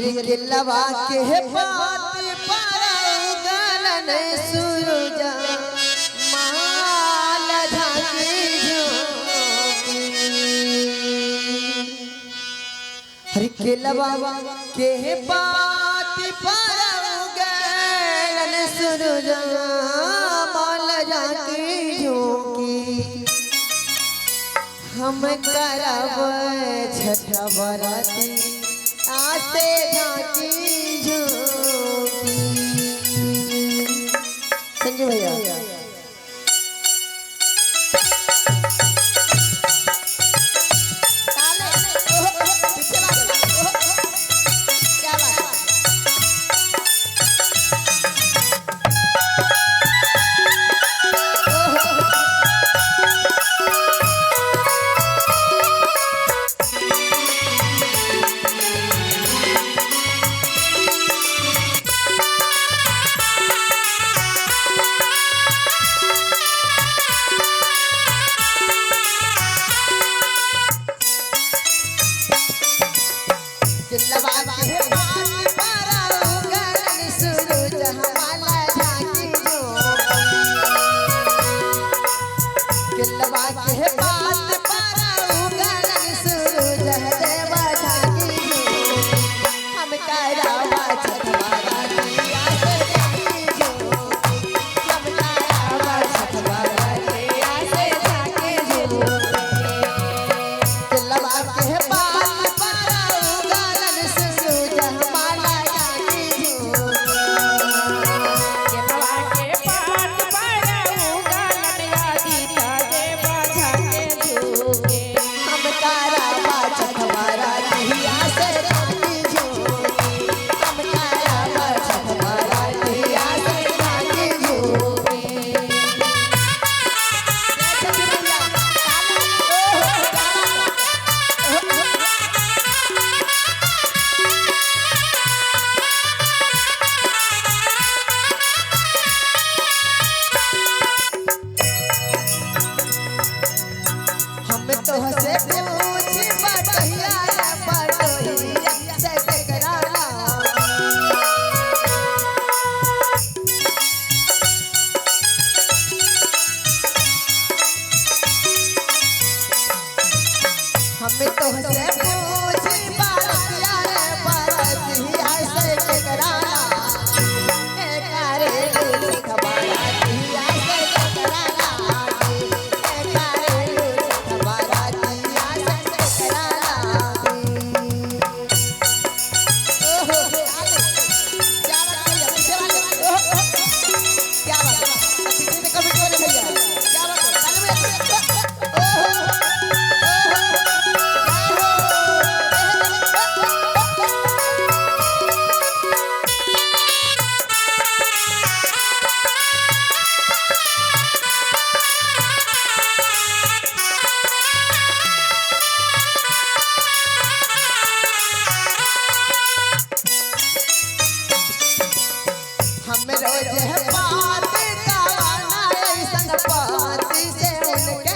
हिर लवा के बात पर गलन सूरज माल झांकी झोंकी हर के लवा के बात पर गलन सूरज माल झांकी झोंकी हम करब छठ बराती आसे झांकी झोंकी। संजय भैया हमें तो से पूछी बारतिया रे बारतिया से टकराना ए करे खबरातिया से टकराना ए करे खबरातिया से टकराना ओहो क्या बात है पीछे वाले क्या बात है पीछे से कमेंट करें भैया क्या बात है हम रोज है बात गाना ऐसन पाती से उनके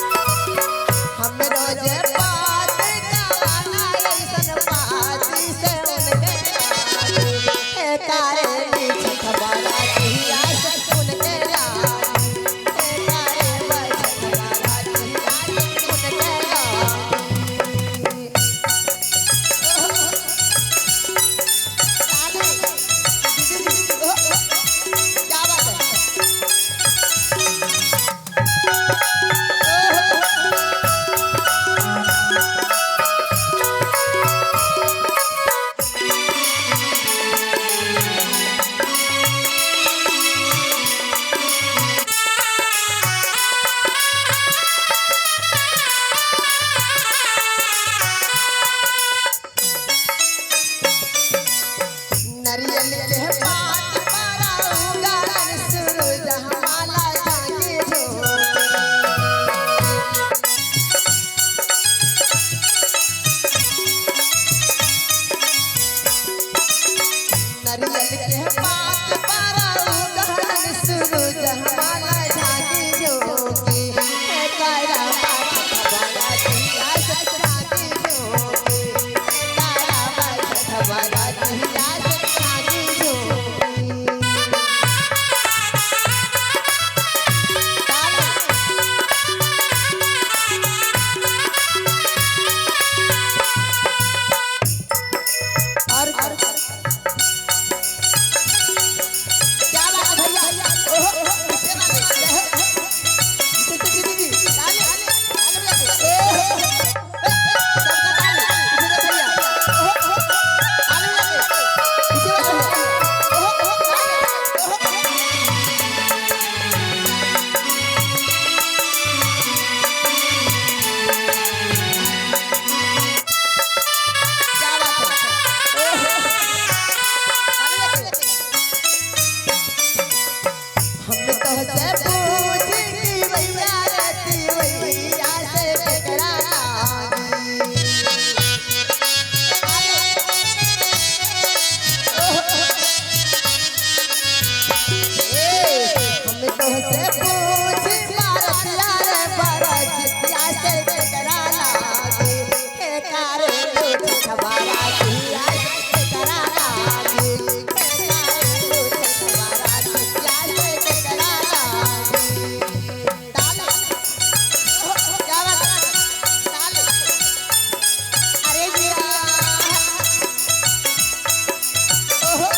हम रोज बात गाना ऐसन पाती से उनके कारे नीचे खबरातिया से उनके नरियल के बात पर गलन सूरज माला झांकी झोंकी नरियल के बात पर गलन सूरज माला झांकी से पूछी भारतिया रे बरजिया से करा लागे हे कारे लूट छवारा दिया से करा लागे हे कारे लूट छवारा दिया से करा लागे डाले क्या बात डाले अरे जिया ओहो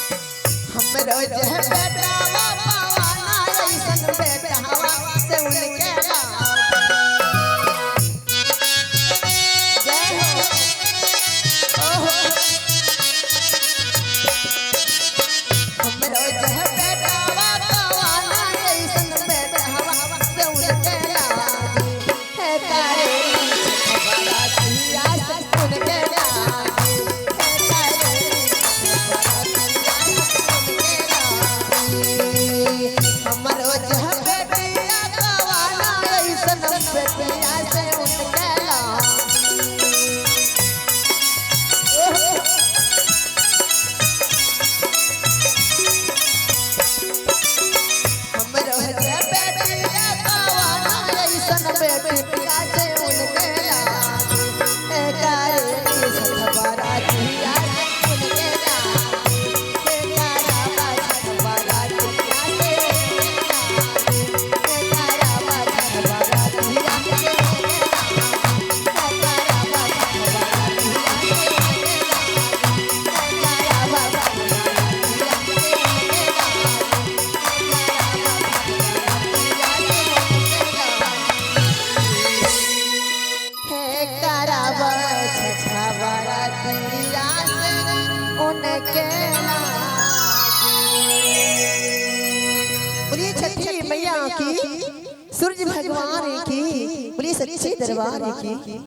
रोज है बेटा बाबाना ऐसन बेटा हवा से उनके जय हो ओहो हम रोज है बेटा बाबाना ऐसन बेटा हवा से उनके है तारे बड़ा दिया से उनके हमरो जह बेटिया गवाना ऐसन बेटिया से उनके हमरो जह बेटिया गवाना ऐसन बेटिया से उनके ए कारे सखबरा दिया उनके बोलिए छठी मैया की, सूरज भगवान की, बोलिए सच्चे दरबार की।